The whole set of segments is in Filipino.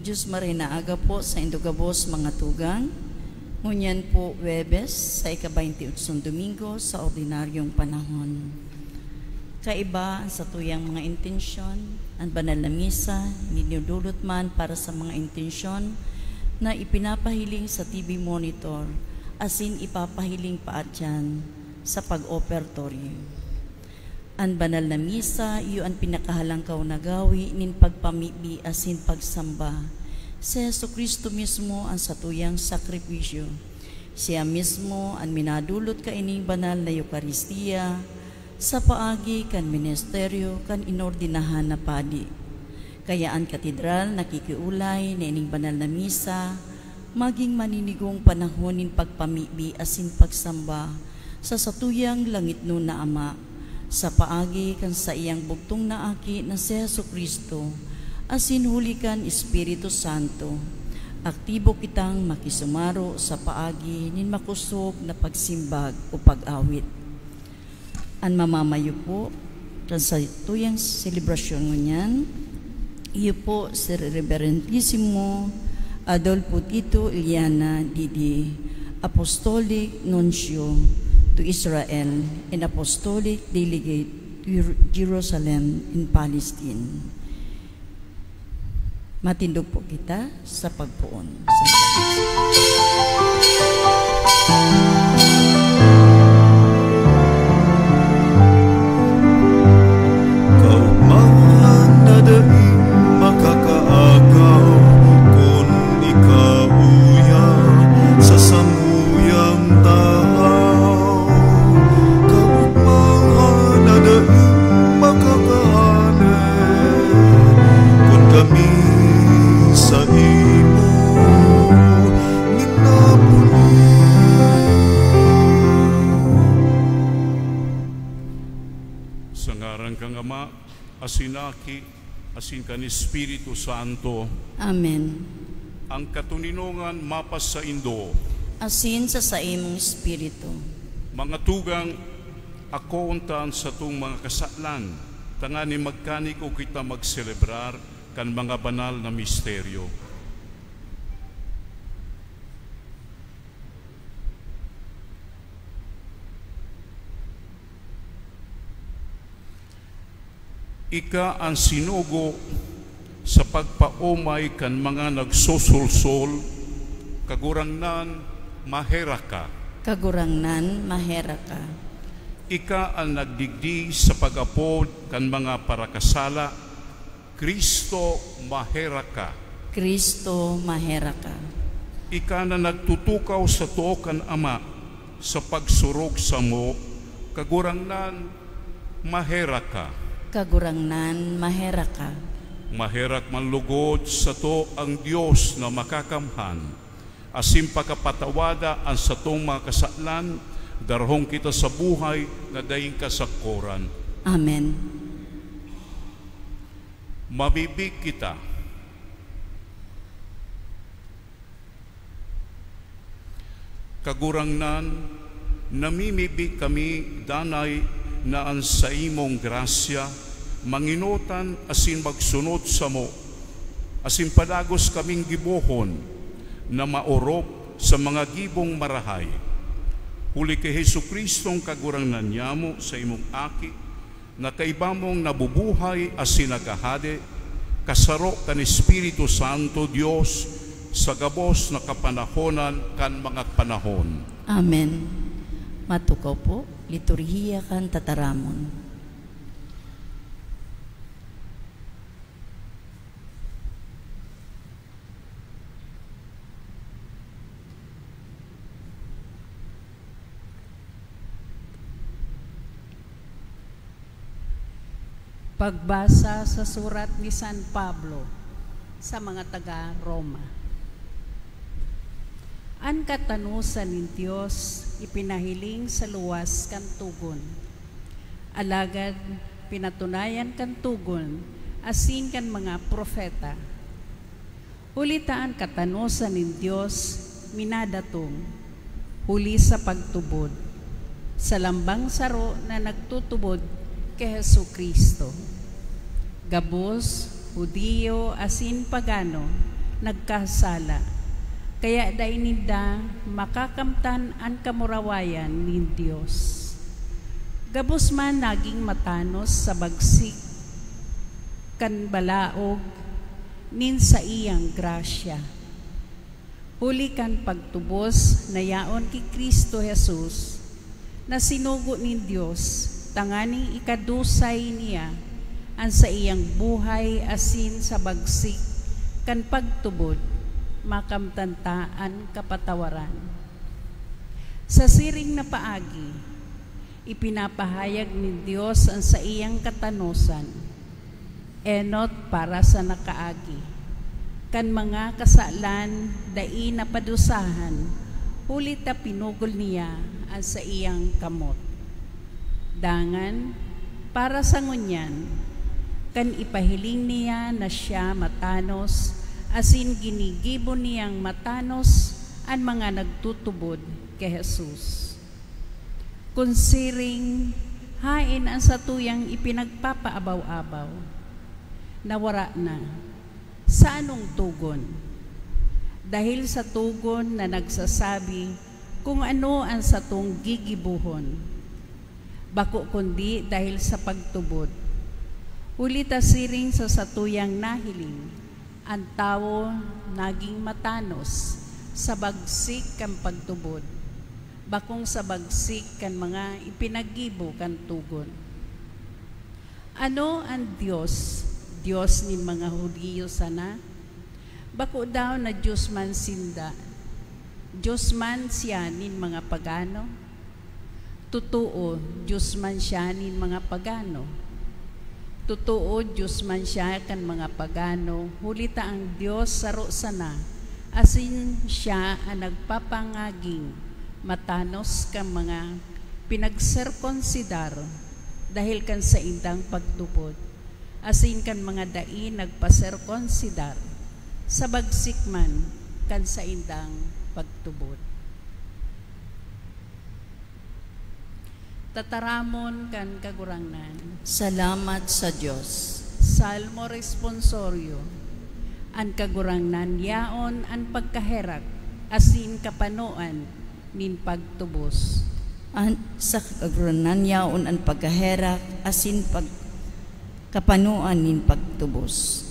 Diyos marinaaga po sa indugabos mga tugang. Ngunyan po Webes sa ika-28 Domingo sa ordinaryong panahon. Kaiba sa tuyang mga intensyon, ang banal na misa, ninudulot man para sa mga intensyon na ipinapahiling sa TV monitor, asin ipapahiling pa atyan sa pag-operatory. Ang banal na misa, iyo ang pinakahalangkaw na gawi nin pagpamibi asin pagsamba. Si Jesucristo mismo ang satuyang sakripisyo. Siya mismo ang minadulot kaining banal na Eucharistia sa paagi kan ministeryo kan inordinahan na padi. Kaya ang katedral nakikiulay na ining banal na misa, maging maninigong panahon nin pagpamibi asin pagsamba sa satuyang langit no na Ama, sa paagi kan sa iyang bugtong na aki na si Jesucristo, asin huli kan Espiritu Santo. Aktibo kitang makisumaro sa paagi nin makusog na pagsimbag o pag-awit. Ang mamamayo po kan sa tuyang selebrasyon ngunyan, iyo po si Reverendissimo Adolfo Tito Iliana Didi, Apostolic Nuncio to Israel and Apostolic Delegate to Jerusalem in Palestine. Matindog po kita sa pagpuon. Kaugmahan na daing makakaagaw kung ikaw uyan sa samuyang tahaw. Kaugmahan na daing makakahanin kung kami sa imo minapuli. Sa ngaran kang Ama, asinaki, asin kan Espiritu Santo, Amen. ang katuninongan mapas sa Indo, Asin sa imong espiritu. mga tugang ako untaan sa tung mga kasalan, tangani magkanik o kita magselebrar kan mga banal na misteryo. Ika ang sinugo sa pagpaumay kan mga nagsusulsol, kagurangnan maheraka. Kagurangnan mahera ka. Ika ang nagdigdi sa pag-apod kan mga parakasala, Kristo maheraka. Kristo mahera ka. Ika na nagtutukaw sa tuo kan Ama sa pagsurog sa mo, kagurangnan maheraka. Kagurangnan mahera ka. Maherak manlugod sa to ang Diyos na makakamhan, asim pagkapatawada ang sa tong mga kasalan, darhong kita sa buhay na daing kasakuran. Amen. Mabibig kita. Kagurangnan, namimibig kami danay na ang sa imong grasya, manginutan asin magsunod sa mo, asin padagos kaming gibuhon na maorop sa mga gibong marahay. Huli kay Jesukristong kagurangnan niyamo sa imong aki, na kaibamong nabubuhay asin nagahade, kasaro kan Espiritu Santo Dios sa gabos na kapanahonan kan mga panahon. Amen. Matukaw po, liturhiya kan tataramon. Pagbasa sa surat ni San Pablo sa mga taga-Roma. Ang katanusan ni Diyos ipinahiling sa luwas kan tugon. Alagad pinatunayan kan tugon asin kan mga propeta. Hulitaan katanusan ni Diyos minadatong huli sa pagtubod sa lambang saro na nagtutubod kay Jesucristo. Gabos, Hudiyo, asin pagano, nagkasala. Kaya daininda makakamtan ang kamurawayan ni Dios. Gabos man naging matanos sa bagsik kan balaog nin sa iyang grasya. Huli kan pagtubos na yaon ki Kristo Jesus na sinugo ni Dios tanganing ikadusay niya ang sa iyang buhay asin sa bagsik kan pagtubod makamtantaan kapatawaran. Sa siring na paagi, ipinapahayag ni Dios ang sa iyang katanosan, enot para sa nakaagi, kan mga kasalan dai napadusahan, hulit na pinugol niya ang sa iyang kamot. Dangan, para sa ngunyan, kan ipahiling niya na siya matanos, asin ginigibo niyang matanos ang mga nagtutubod kay Jesus. Kunsiring hain ang satuyang ipinagpapaabaw-abaw, nawara na, sa anong tugon? Dahil sa tugon na nagsasabi kung ano ang satong gigibuhon, bako kundi dahil sa pagtubod. Ulita siring sa satuyang nahiling, ang tao naging matanos sa bagsik kan pagtubod, bakong sa bagsik kan mga ipinagibo kan tugon. Ano ang Diyos? Diyos ni mga Hudiyo sana? Bako daw na Diyos man sinda, Diyos man siya nin mga pagano? Totoo, Diyos man siya nin mga pagano. Totoo, Diyos man siya kan mga pagano, hulita ang Diyos saro sana, asin siya ang nagpapangaging matanos kan mga pinagserkonsidar dahil kan sa indang pagtupod, asin kan mga dai nagpaserkonsidar sa bagsik man kan sa indang pagtubod. Tataramon kan kagurangnan. Salamat sa Diyos. Salmo responsorio. An kagurangnan yaon an pagkaherak asin kapanoan nin pagtubos. Sa kagurangnan yaon an pagkaherak asin kapanuan nin pagtubos.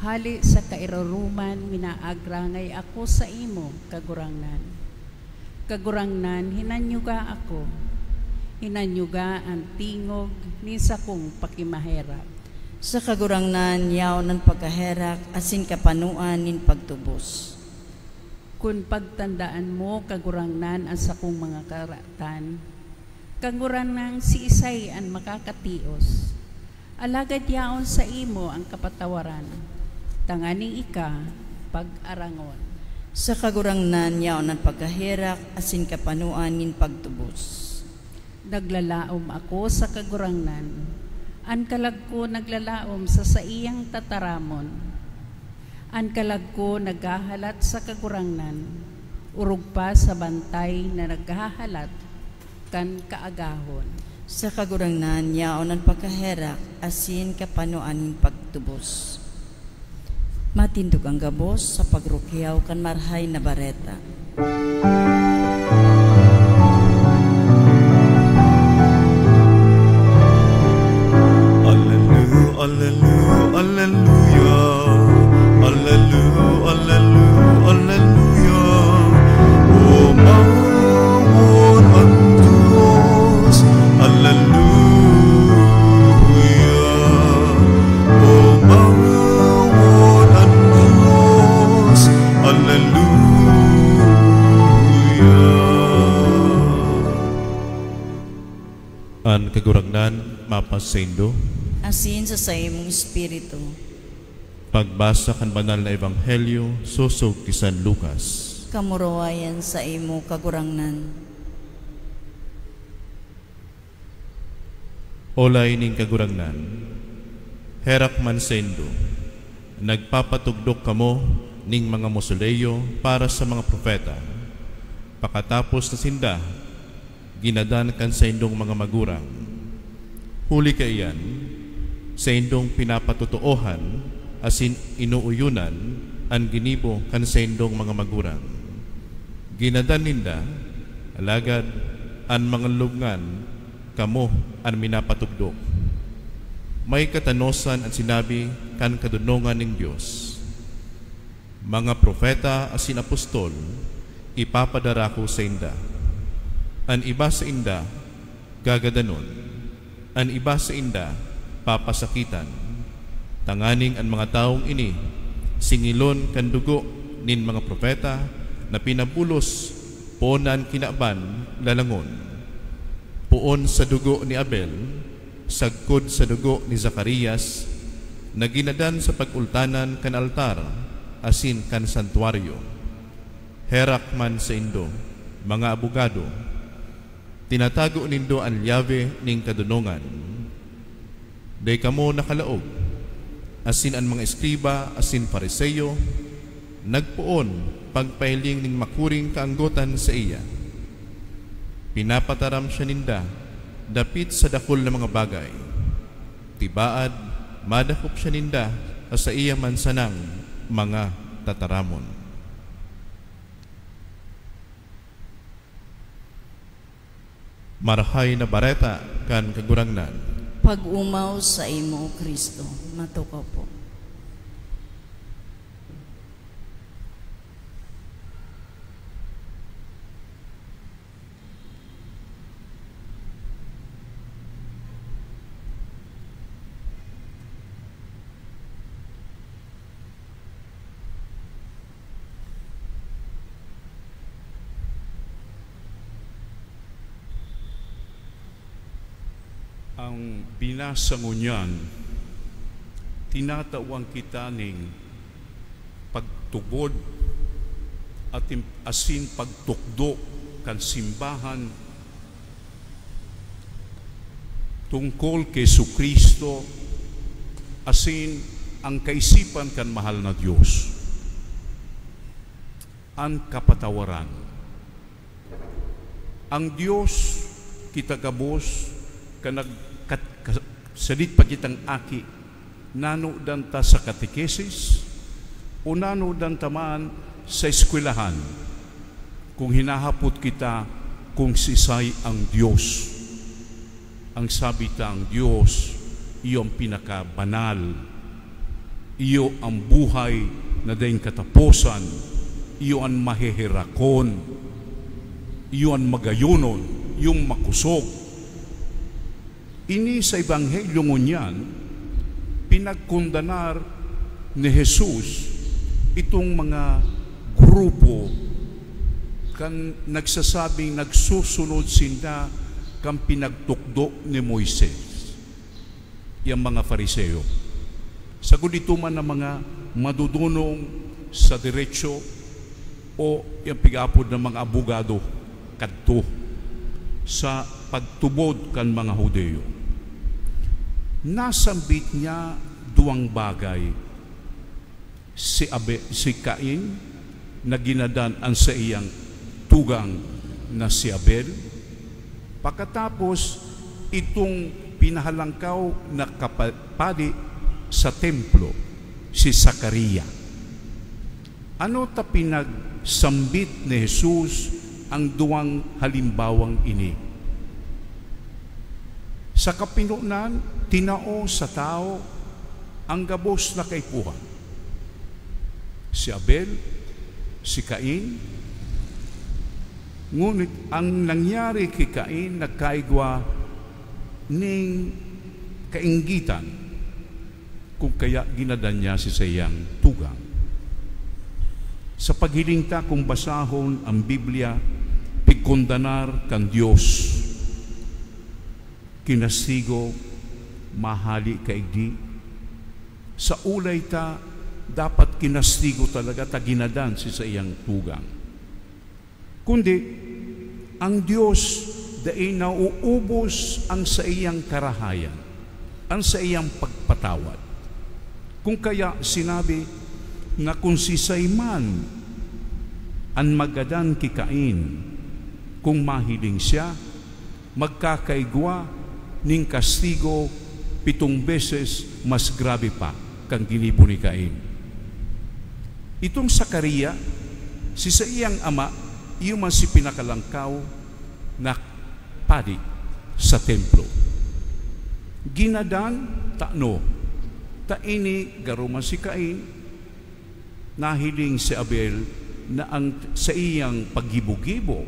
Hali sa kairuruman minaagrangay ako sa imo kagurangnan. Kagurangnan hinanyuga ako. Hinanyuga ang tingog ni sa kong pakimaherak. Sa kagurangnan yaon ang pagkaherak asin kapanuan nin pagtubos. Kung pagtandaan mo kagurangnan ang sa kong mga karatan, kagurangnan si isay ang makakatios. Alagad yaon sa imo ang kapatawaran, tanganing ika pag-arangon. Sa kagurangnan yaon ang pagkaherak asin kapanuan nin pagtubos. Naglalaom ako sa kagurangnan, an kalag ko naglalaom sa iyang tataramon. An kalag ko naghahalat sa kagurangnan, urog pa sa bantay na naghahalat kan kaagahon. Sa kagurangnan yaon ang pagkaherak asin kapanuan nin pagtubos. Matindog ang gabos sa pagrukyaw kan marhay na bareta. Alleluia, alleluia, alleluia, alleluia, alleluia. O mawon ang Diyos, alleluia. O mawon ang Diyos, alleluia. An kagurangnan mapasendo Asin sa imong espiritu. pagbasa kan banal na ebanghelyo susog ti San Lucas. Kamurawayan sa imo kagurangnan. Olay ning kagurangnan, herak man sendo, nagpapatugdok kamo ning mga mosuleyo para sa mga propeta. Pakatapos na sinda, ginadan kan sa indong mga magurang. Huli ka iyan, sa indong pinapatutoohan, asin inuuyunan, an ginibo kan sa indong mga magurang. Ginadan ninda, alagad an mga lugngan, kamo an minapatugdok. May katanosan at sinabi kan kadunungan ng Diyos. Mga propeta asin apostol, ipapadara ko sa inda. An iba sa inda, gagadanon. An iba sa inda, papasakitan. Tanganing ang mga taong ini, singilon kan dugo nin mga propeta, na pinabulos ponan kinaban lalangon. Puon sa dugo ni Abel, sagkod sa dugo ni Zacarias, na ginadan sa pagultanan kan altar, asin kan santuaryo. Herak man sa indo, mga abogado, tinatago nindo ang llave ning kadunungan. Day kamo nakalaog, asin ang mga eskriba, asin pariseyo, nagpuon pagpailing ning makuring kaanggotan sa iya. Pinapataram siya ninda, dapit sa dakol na mga bagay. Tibaad, madakop siya ninda, sa iya mansanang mga tataramon. Marahay na bareta kan kagurangnan. Pag-umaw sa imo, Kristo. Matukaw po. Ang binasa mo niyan, tinatawang kita ning pagtubod at asin pagtukdo kan simbahan tungkol kay Jesucristo, asin ang kaisipan kan mahal na Diyos, ang kapatawaran. Ang Diyos kita gabos kanag sadit pa kitang aki, nano danta sa katekesis o nano dantaman sa eskwelahan, kung hinahapot kita kung sisay ang Diyos. Ang sabi ta, ang Diyos, iyo ang pinakabanal, iyo ang buhay na daing katapusan, iyo ang maheherakon, iyo ang magayunon, yung makusog. Ini sa Ebanghelyo ngunyan, pinagkundanar ni Jesus itong mga grupo kan nagsasabing nagsusunod sinda kan pinagtukdo ni Moises. Yang mga Fariseo. Sagud ito man ng mga madudunong sa diretsyo o yung pigapod ng mga abogado kadto sa pagtubod kan mga Hudeo. Nasambit niya duwang bagay. Si Cain na ginadan ang sa iyang tugang na si Abel. Pagkatapos itong pinahalangkaw na kapadi sa templo, si Zakaria. Ano ta pinagsambit ni Jesus ang duwang halimbawang ini? Sa kapinunan, tinao sa tao ang gabos na kaipuhan. Si Abel, si Cain. Ngunit ang nangyari kay Cain, nagkaigwa ning kainggitan, kung kaya ginadan niya si sayang tugang. Sa paghiling ta kung basahon ang Biblia, pigkondanar kan Diyos, kinasigo, mahali kaigdi. Sa ulay ta, dapat kinastigo talaga ta ginadan si sa iyang tugang. Kundi, ang Diyos dahil nauubos ang sa iyang karahayan, ang sa iyang pagpatawad. Kung kaya sinabi nga kung si Sayman ang magadan ki Cain, kung mahiling siya, magkakaigwa ning kastigo 7 beses mas grabe pa kang ginibo ni Cain. Itong Sakaria, si sa iyang ama, iyo man si pinakalangkaw na padi sa templo. Ginadan taano, taini garuman si Cain, nahiling si Abel na ang sa iyang paggibo-gibo,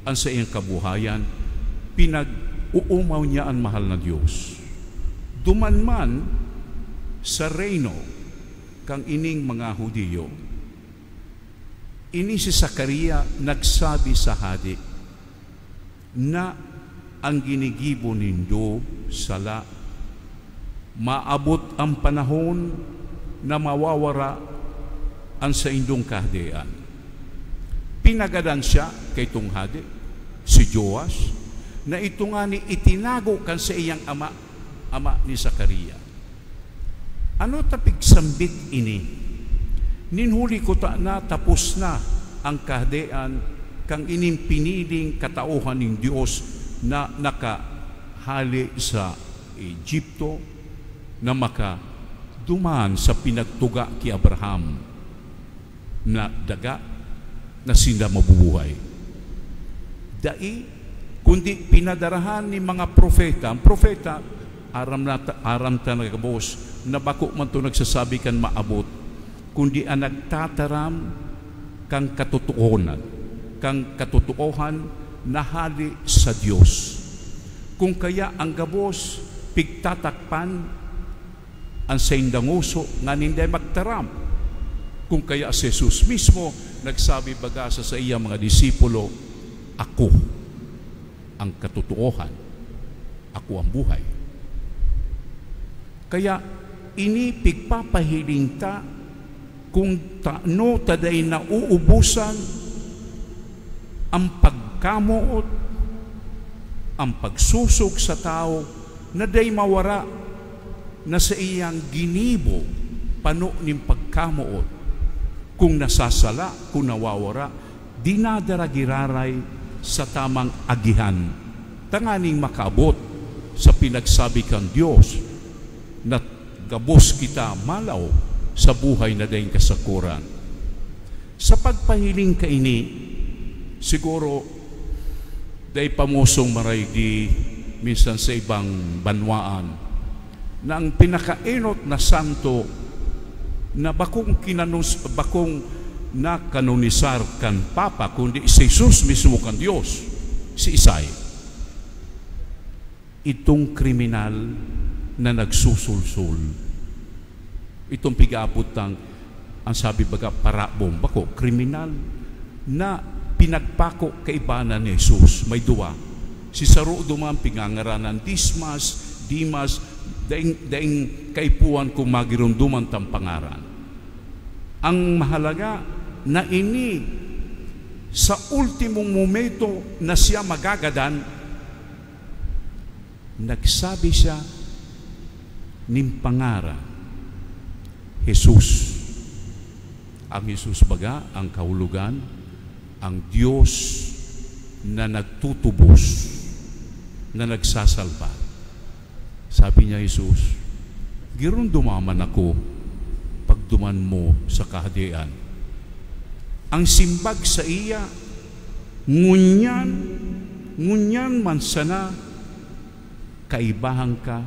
ang sa iyang kabuhayan, pinag-uumaw niya ang mahal na Diyos. Dumanman sa reino kang ining mga Hudiyo, ini si Sakaria nagsabi sa hadi na ang ginigibo nindo sala, maabot ang panahon na mawawara ang sa indong kahdian. Pinagadan siya kay itong hadi, si Joas, na ito nga ni itinago kan sa iyang ama ni Sakaria. Ano tapig sambit ini? Ninhuli ko ta na tapos na ang kahdian kang ining piniling katauhan ng Diyos na nakahali sa Egypto, na makaduman sa pinagtuga ki Abraham na daga na sila mabubuhay. Dai, kundi pinadarahan ni mga profeta. Ang profeta, aram ta nagabos, na bako man to nagsasabi kan maabot, kundi ang nagtataram kang katotohanan na hali sa Diyos. Kung kaya ang gabos pigtatakpan ang saindanguso nga ninday magtaram. Kung kaya si Jesus mismo nagsabi bagasa sa iya mga disipulo, ako ang katotohanan, ako ang buhay. Kaya ini pigpapahiling ta kung taano taday na uubusan ang pagkamuot, ang pagsusog sa tao na day mawara na sa iyang ginibo pano ning pagkamuot. Kung nasasala, kung nawawara, dinadaragiraray sa tamang agihan. Tanganing makaabot sa pinagsabi kang Diyos na gabos kita malaw sa buhay na daing kasakuran. Sa pagpahiling ka ini, siguro day pamusong maray di minsan sa ibang banwaan na ang pinakainot na santo na bakong nakanonisar kan Papa, kundi si Jesus mismo kan Diyos, si Isay. Itong kriminal na nagsusulsul, itong pig-aaputang, ang sabi baga parabong, bako, kriminal na pinagpako kaibanan ni Jesus. May duwa. Si Saro duman pingangaranan Dimas, daing kaipuan kung magirunduman tang pangaran. Ang mahalaga na ini sa ultimong momento na siya magagadan, nagsabi siya ning pangaran, Jesus. Ang Jesus baga, ang kahulugan, ang Diyos na nagtutubos, na nagsasalba. Sabi niya, Jesus, girundumaman ako pagduman mo sa kahadian. Ang simbag sa iya, ngunyan man sana, kaibahan ka,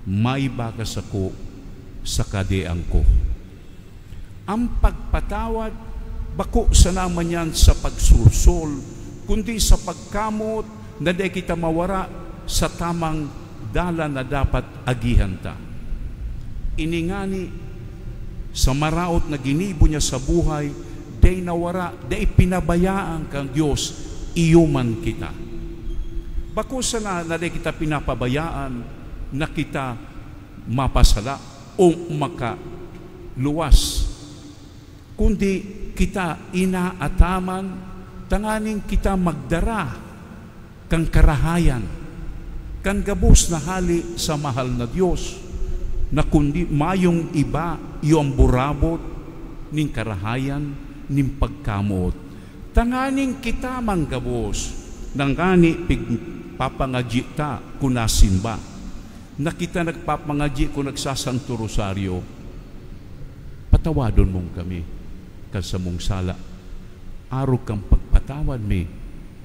maiba ka sako sa kahadian ko. Ang pagpatawad, bako sa naman yan sa pagsulsol, kundi sa pagkamot na di kita mawara sa tamang dala na dapat agihan ta. Iningani sa maraot na ginibo niya sa buhay, day nawara, day pinabayaan kang Diyos, iyuman kita. Bako sana na day kita pinapabayaan na kita mapasala o makaluwas, kundi kita inaataman, tanganing kita magdara kang karahayan, kang gabos na hali sa mahal na Diyos, na kundi mayong iba yung burabot ning karahayan ning pagkamot. Tanganing kita manggabos nang gani pigpapangadji ta kunasimba, na kita nagpapangadji kung nagsasanto rosaryo, patawadon mong kami. kan sa mong sala. Aro kang pagpatawad mi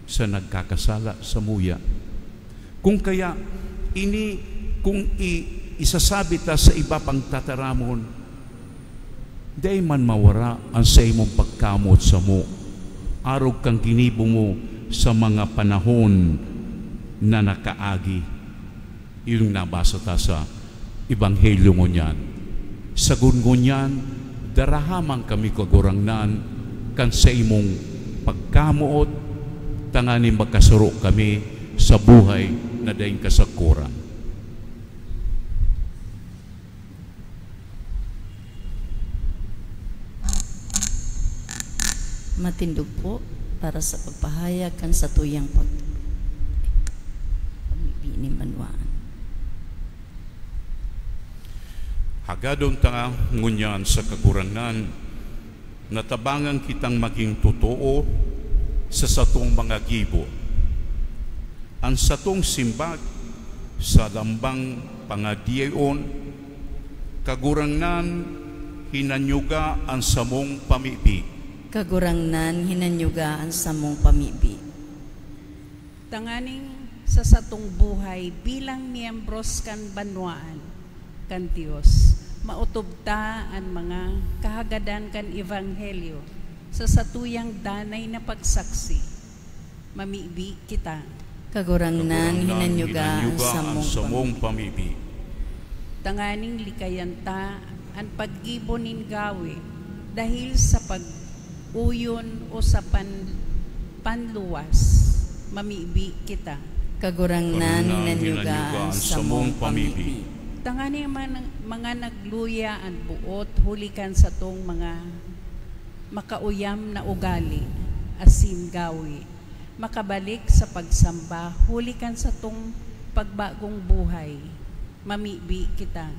sa nagkakasala sa muya. Kung kaya, kung isasabi ta sa iba pang tataramon, day man mawara ang sa imong pagkamot sa mo. Arog kang ginibo mo sa mga panahon na nakaagi. Yung nabasa ta sa Ebanghelyo ngunyan. Sagun ngunyan, darahamang kami kagurangnan kan sa imong pagkamuot, tangani magkasuro kami sa buhay na daing kasakuran. Matindog po para sa pagpahayag kan sa tuyang pagbininbanwaan. Hagadon ta ngunyan sa kagurangan, natabangan kitang maging totoo sa satong mga gibo. Ang satong simbag sa lambang pangadiyon, kagurangan hinanyuga ang samong pamibi. Kagurangnan hinanyugaan sa mong pamibi. Tanganing sa satong buhay bilang miyembros kan banwaan kan Dios, mautubta ang mga kahagadan kan Ebanghelyo sa satuyang danay na pagsaksi. Mamibi kita. Kagurangnan hinanyugaan sa mong pamibi. Tanganing likayanta ang paggibo nin gawi dahil sa pag-uyon o sa panluwas. Mamibi kita. Kagurangnan hinanyugaan sa mong pamibi. Tangani mga nagluya ang buot hulikan sa tong mga makauyam na ugali, asin gawi, makabalik sa pagsamba hulikan sa tong pagbagong buhay. Mamibi kita.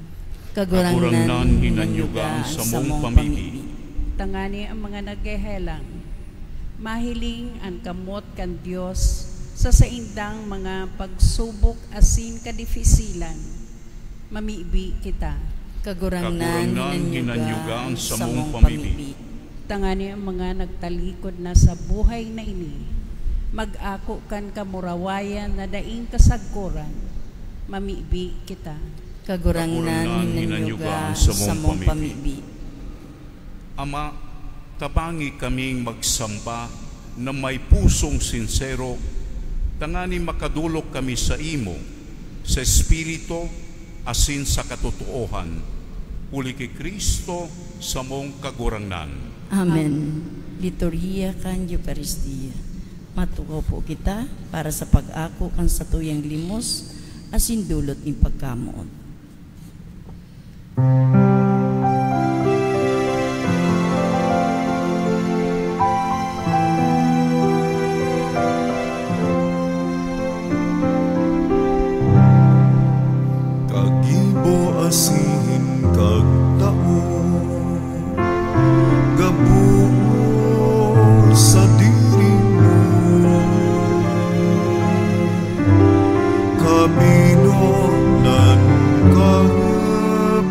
Kagurangnan hinanyugaan sa mong pamibi. Tangani ang mga naghehelang, mahiling ang kamot kan Dios sa saindang mga pagsubok asin kadifisilan. Mamibi kita. Kagurangnan hinanyugaan sa mong pamibi. Tangani ang mga nagtalikod na sa buhay na ini, mag-ako kan kamurawayan na daing kasagkuran. Mamibi kita. Kagurangnan hinanyugaan sa mong pamibi. Ama, tabangi kaming magsamba na may pusong sinsero, tangani makadulok kami sa imo, sa Espiritu, asin sa katotoohan, uli kay Kristo sa mong kagurangnan. Amen. Liturhiya kan Eucharistia. Matukaw po kita para sa pag-ako kan sa tuyang limos, asin dulot ng pagkamuot. Asihin kag tao, gabuo sa diri mo, kabinonan kapanoan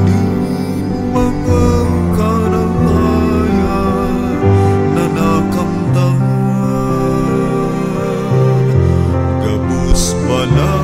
nin mga karangayan na nakamtan, gabus pala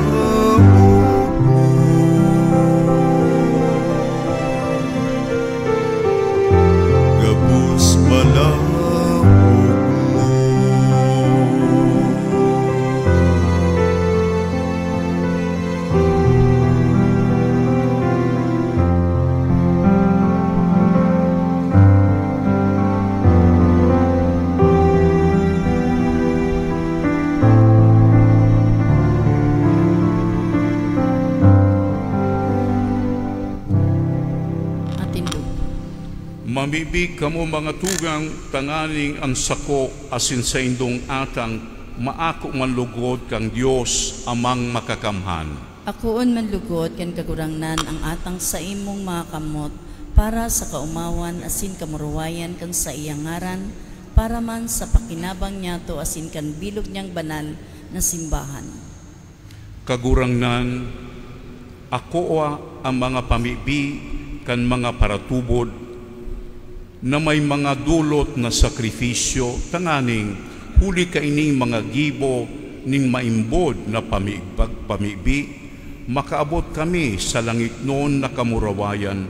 Mamibig kamo mga tugang tanganing ang sako asin sa indong atang maako manlugod kang Dios amang makakamhan. Akoon manlugod kan kagurangnan ang atang sa imong mga kamot para sa kaumawan asin kamuruwayan kan sa iyang ngaran para man sa pakinabang niya to asin kan bilog niyang banal na simbahan. Kagurangnan, ako ang mga pamibi kan mga paratubod na may mga dulot na sakripisyo, tanganing huli kaining mga gibo ning maimbod na pamibi, makaabot kami sa langit noon na kamurawayan,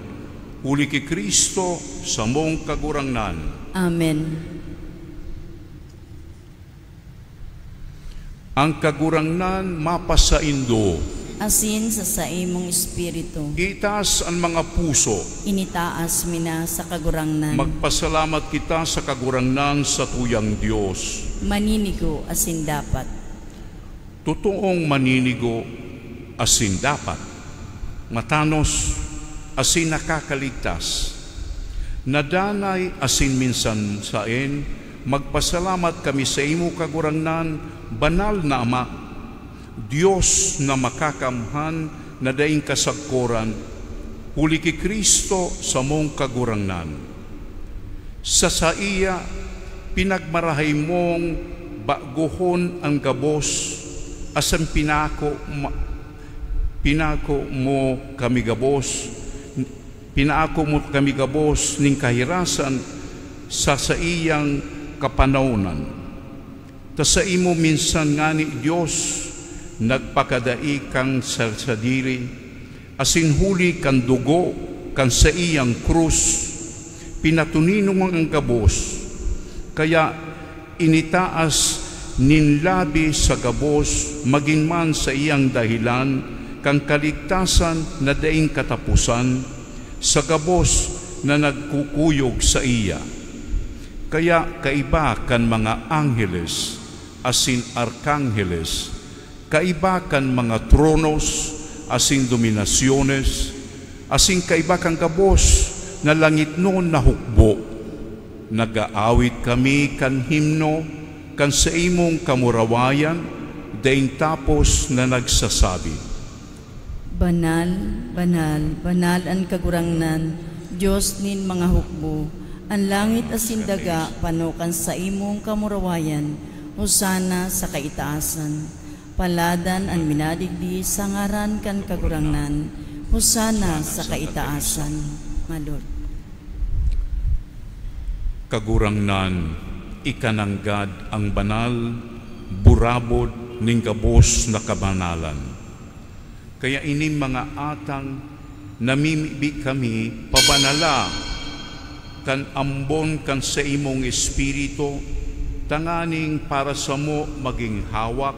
huli ki Kristo sa mong kagurangnan. Amen. Ang kagurangnan mapasaindo, Asin sa imong espiritu, itaas ang mga puso, initaas mina sa kagurangnan. magpasalamat kita sa kagurangnan sa tuyang Diyos. Maninigo asin dapat. Totoong maninigo asin dapat, matanos asin nakakaligtas, nadanay asin minsan saen, magpasalamat kami sa imo kagurangnan, banal na Ama, Diyos na makakamhan na daing kasagkoran, huli ki Kristo sa mong kagurangnan. Sa iya, pinagmarahay mong baguhon ang gabos, asan pinako mo kami gabos, pinaako mo kami gabos ning kahirasan sa iyang kapanawnan. Ta sa imo minsan nga ni Diyos, nagpakadai kang sa diri, asin huli kan dugo kan sa iyang krus, pinatuninong ang gabos, kaya initaas ninlabi sa gabos, maging man sa iyang dahilan, kang kaligtasan na daing katapusan, sa gabos na nagkukuyog sa iya. Kaya kaiba kan mga angheles, asin arkangheles, kaiba kan mga tronos, asin dominasyones, asin kaiba kan gabos na langit noon na hukbo. Nagaawit kami kan himno, kan sa imong kamurawayan, daing tapos na nagsasabi, Banal, banal, banal ang kagurangnan, Diyos nin mga hukbo, ang langit asin daga, panukan sa imong kamurawayan, husana sa kaitaasan. Paladan ang minadigdi sa ngaran kan kagurangnan, husana sa kaitaasan. Malod. kagurangnan, ikananggad ang banal, burabod ning gabos na kabanalan. Kaya ining mga atang namimibi kami pabanala kan ambon kan sa imong espiritu, tanganing para sa mo maging hawak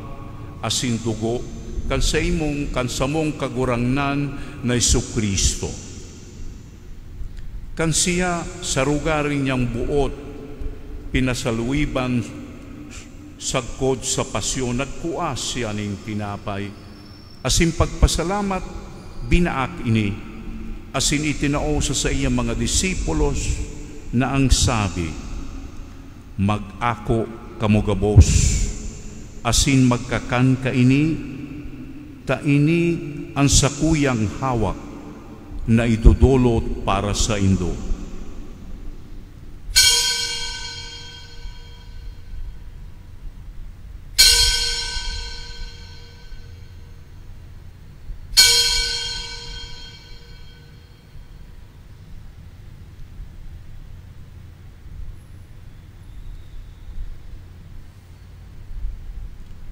asin dugo kan sa mong kagurangnan na Jesu-Kristo. Kan siya sa rugaring niyang buot, pinasaluiban sagkod sa pasyon, nagkuas siya ning tinapay, asin pagpasalamat, binaak ini, asin itinao sa iyang mga disipulos na ang sabi, mag-ako kamugabos, asin magkakan ka ini, ta ini ang sakuyang hawak na idudulot para sa indo.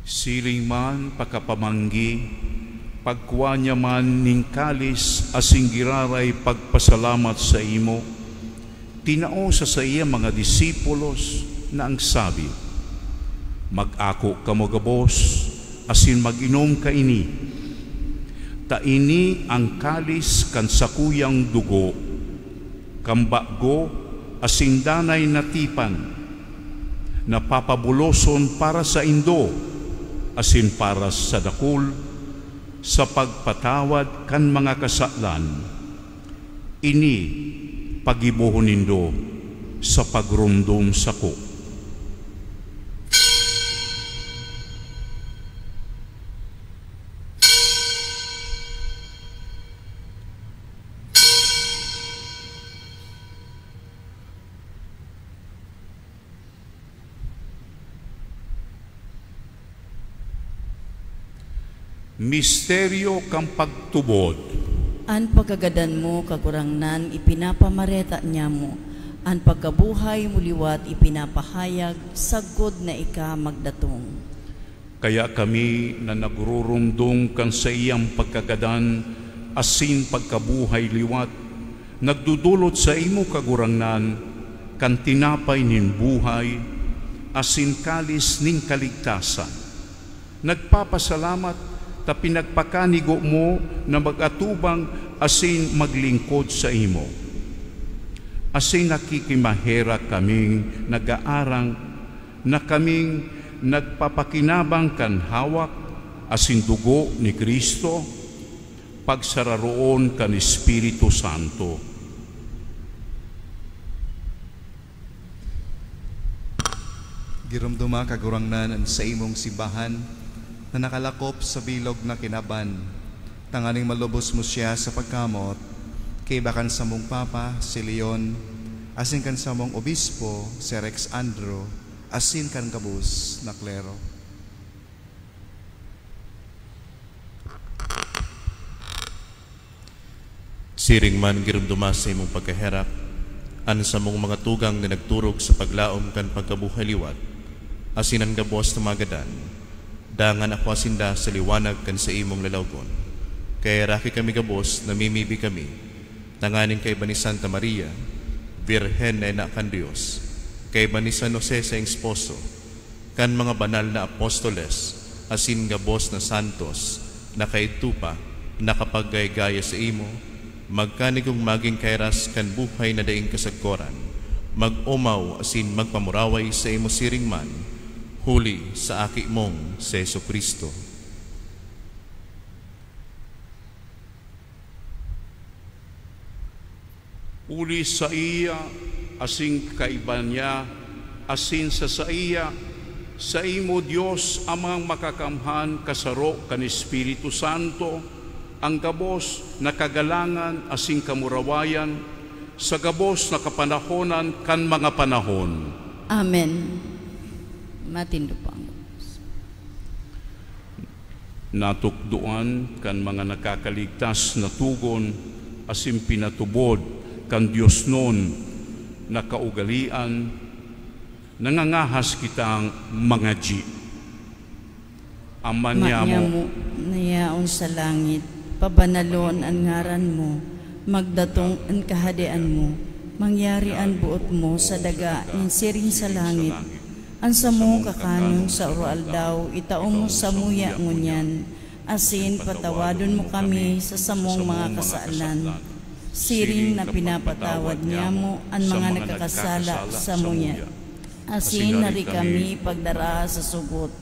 Siring man pakapamanggi, pagkuha niya man ning kalis asing giraray pagpasalamat sa imo, tinao sa iya mga disipulos na ang sabi, mag-ako kamugabos, asin mag-inom ka ini, ta ini ang kalis kan sakuyang dugo, kambaggo asin danay natipan, na papabuloson para sa indo, asin para sa dakul, sa pagpatawad kan mga kasalanan. Ini pagibuhon nindo sa pagrumdum sako. Misteryo kang pagtubod. An pagkagadan mo, kagurangnan, ipinapamareta niya mo, Ang pagkabuhay muliwat ipinapahayag, sagod na ika magdatong. Kaya kami na nagrurumdong kan sa iyang pagkagadan, asin pagkabuhay liwat, nagdudulot sa imo kagurangnan, kan tinapay nin buhay, asin kalis ning kaligtasan. Nagpapasalamat ta pinagpakanigo mo na magatubang asin maglingkod sa imo. Asin nakikimahera kaming nagaarang na kaming nagpapakinabang kan hawak asin dugo ni Kristo, pagsararoon kan Espiritu Santo. Girumduma kagurangnan sa imong simbahan na nakalakop sa bilog na kinaban. Tanganing malubos mo siya sa pagkamot, kay bakan sa mong Papa si Leon, asin kan sa mong Obispo si Rex Andrew, asin kan kabus na klero. Siring man girumduma sa imong pagkaherap, an sa mong mga tugang na nagturog sa paglaom kan pagkabuhay liwat, asin ang gabos na magadan, dangan ako asinda sa liwanag kan sa imong lalawgon. Kaya raki kami gabos, namimibi kami, tanganin kay ba ni Santa Maria, Birhen na ina kan Diyos, kay ba ni San Jose sa esposo, kan mga banal na apostoles, asin gabos na santos, na kay tupa, nakapaggay-gaya sa imo, magkanigong maging kairas kan buhay na daing kasagkoran, mag-umaw asin magpamuraway sa imo siring man, huli sa aki mong sa Jesucristo. Uli sa iya, asing kaiban niya, asin sa iya, sa imo Diyos amang makakamhan kasaro kan Espiritu Santo, ang gabos na kagalangan asing kamurawayan, sa gabos na kapanahonan kan mga panahon. Amen. Matindo po ang Natukduan kan mga nakakaligtas na tugon, asin pinatubod kan Diyos noon na kaugalian, nangangahas kitang mga G. Aman niya mo, nayaon sa langit, pabanalon ang ngaran mo, magdatong ang kahadian mo, mangyari ang buot mo sa daga ng siring sa langit, ang samo kakanon sa oral daw, itaong mo sa muya ngunyan, asin patawadon mo kami sa samong mga kasaalan, siring na pinapatawad niya mo ang mga nakakasala sa muya. Asin nari kami pagdara sa sugot,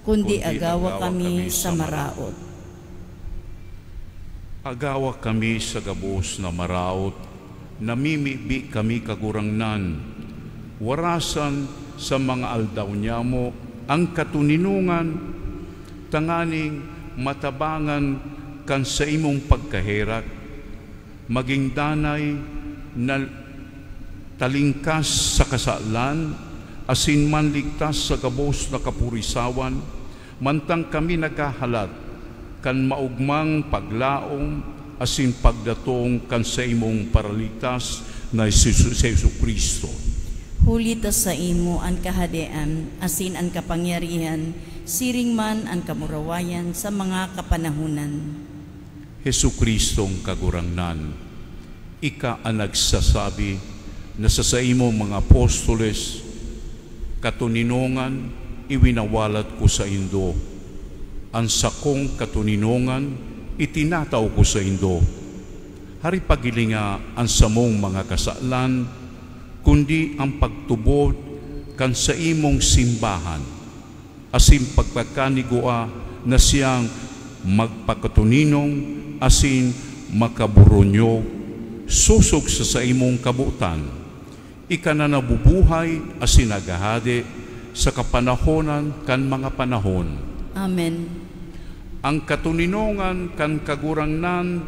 kundi agawa kami sa maraot. Agawa kami sa gabos na maraot, namimibi kami kagurangnan, warasan sa mga aldaw niya mo ang katuninungan, tanganing matabangan kan sa imong pagkaherak, maging danay na talingkas sa kasalan, asin man ligtas sa gabos na kapurisawan, mantang kami nagkahalat kan maugmang paglaom, asin pagdatong kan sa imong paraligtas na Jesucristo. Hulita sa imo ang kahadian, asin ang kapangyarihan, siring man ang kamurawayan sa mga kapanahunan. Jesukristong kagurangnan, ika ang nagsasabi na sa imo mga apostoles, katuninongan iwinawalat ko sa indo, ang sakong katuninongan itinataw ko sa indo. Hari pagilinga ang samong mga kasalan, kundi ang pagtubod kan sa imong simbahan, asin pagpagkanigua na siyang magpakatuninong asin makaburonyo, susog sa imong kabutan, ika na nabubuhay asin agahade sa kapanahonan kan mga panahon. Amen. Ang katuninongan kan kagurangnan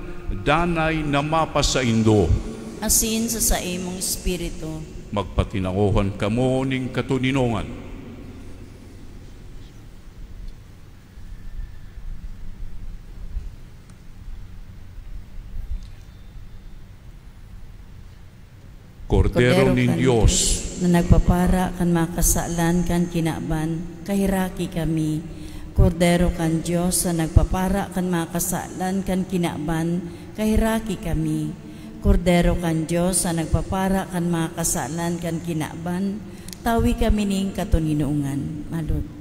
danay na mapa sa indo, Asin sa imong espiritu, magpatinangohan kamo ning katuninongan. Kordero nin kan Dios, na nagpapara kan makasalan kan kinaban, kahiraki kami. Kordero kan Dios na nagpapara kan makasalan kan kinaban, kahiraki kami. Kordero kan Dios na nagpapara kan makasalan kan kinaban, tawi kami ning katuninuungan. Malud.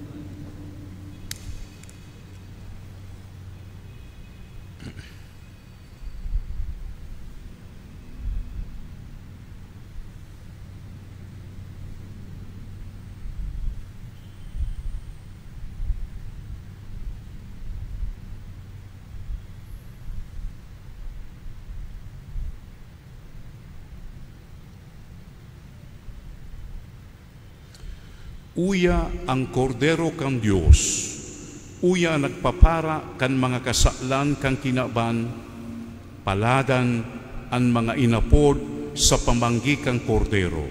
Uya ang kordero kan Dios, uya nagpapara kan mga kasaklan kan kinaban, paladan ang mga inapod sa pamanggi kan kordero.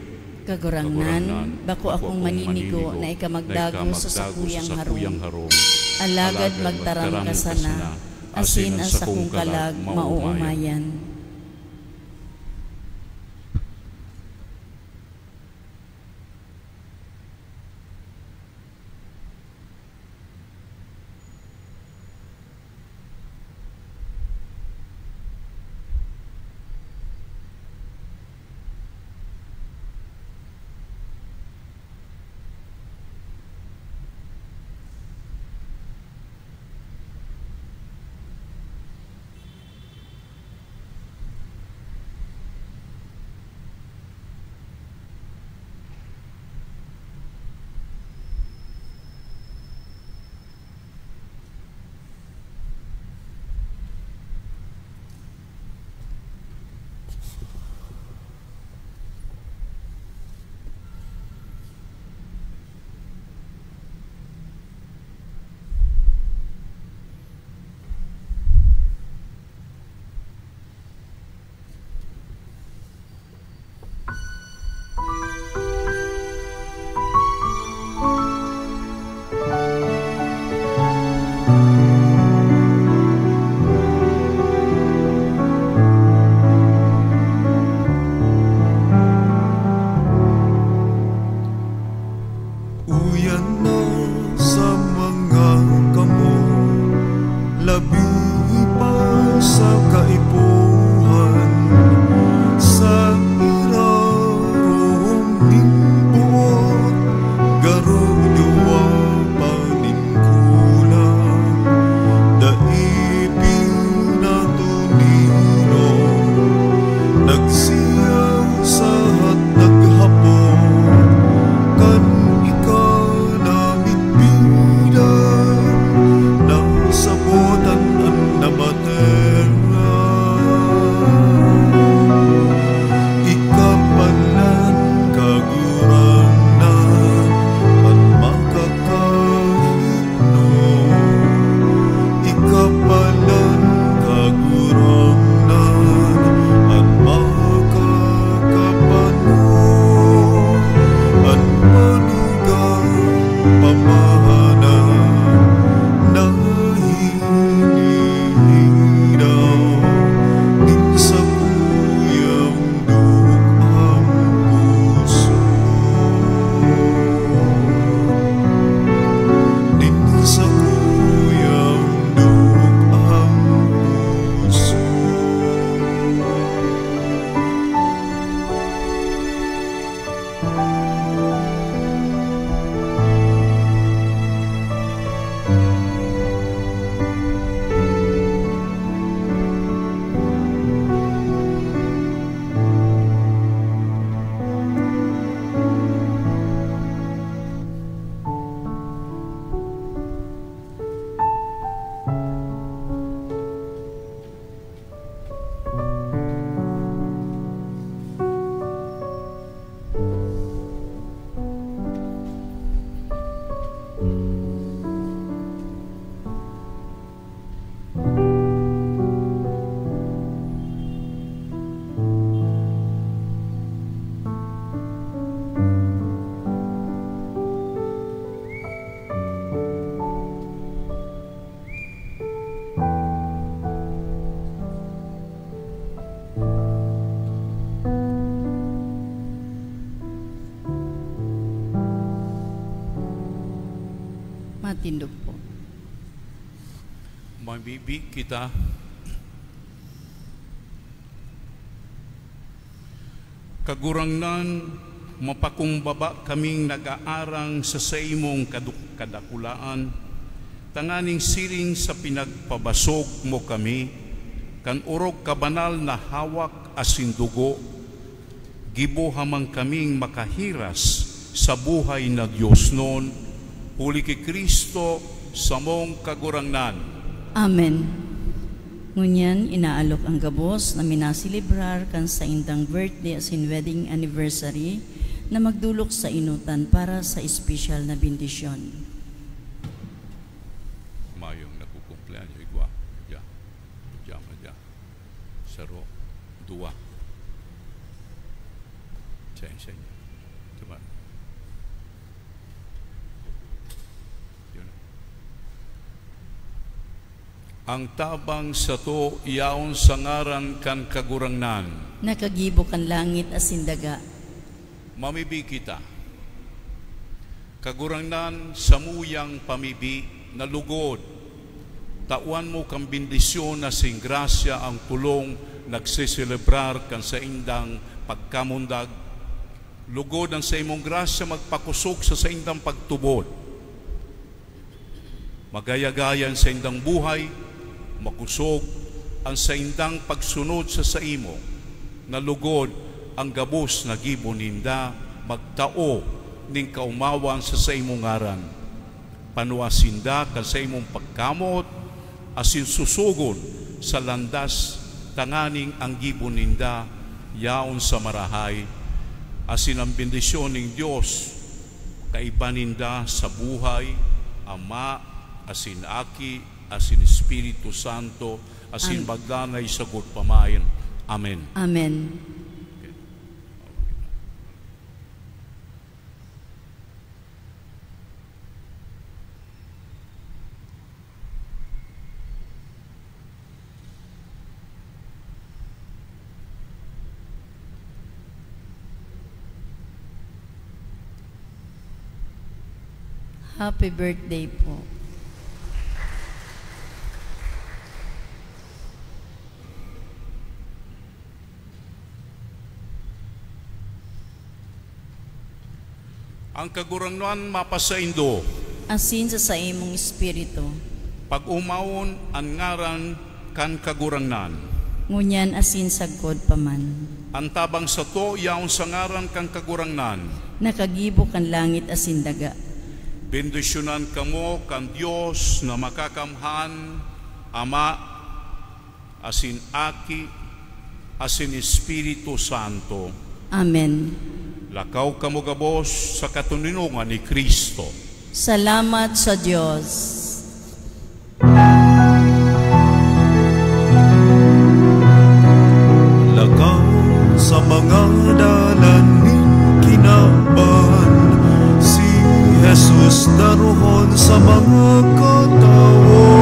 Kagurangnan, bako akong maninigo na ikamagdago sa sakuyang harong. Alagad magtaram ka sana, asin ang sakong kalag mauumayan. Matindog po. Mamibig kita. Kagurangnan, mapakumbaba kaming nag-aarang sa imong kadakulaan, tanganing siring sa pinagpabasog mo kami, kan urog kabanal na hawak asin dugo, gibo hamang kaming makahiras sa buhay na Diyos noon, huli kay Kristo sa mong kagurangnan. Amen. Ngunyan, inaalok ang gabos na minasilibrar kan sa indang birthday as in wedding anniversary na magdulok sa inutan para sa espesyal na bendisyon. Mayong nakukumpleanyo, igwa, ja, saro, dua. Sa inyo. Diba? Yun. Ang tabang sa to, iyaon sa ngaran kan kagurangnan. Nakagibo kan langit asin daga. Mamibi kita. Kagurangnan sa muyang pamibi na lugod. Tauan mo kang bendisyon na sing grasya ang tulong nagsiselebrar kan sa indang pagkamundag. Lugod ang sa imong grasya magpakusog sa indang pagtubod. Magayagayan sa indang buhay, makusog ang sa indang pagsunod sa imo, na lugod ang gabos na gibo ninda, magtao ning kaumawan sa imong ngaran. Panuasinda ka sa imong pagkamot, asin susugon sa landas, tanganing ang gibo ninda, yaon sa marahay, asin ang bendisyon ng Diyos, kaiba ninda sa buhay, Ama, asin Aki, asin Espiritu Santo, asin magdanay sa pamayan. Amen. Amen. Happy birthday po. Ang kagurangnan mapasaindo, Asin sa imong espiritu. pag umawon ang ngaran kan kagurangnan. Ngunyan asin sagkod paman. Ang tabang sa to, yaon sa ngaran kan kagurangnan. Nakagibo kan langit asin daga. Bendisyonan kamo kan Diyos na makakamhan, Ama, asin Aki, asin Espiritu Santo. Amen. Lakaw kamo gabos sa katuninungan ni Kristo. Salamat sa Diyos. Lakaw sa mga dalan ning kinaban, si Jesus daruhon sa mga katao.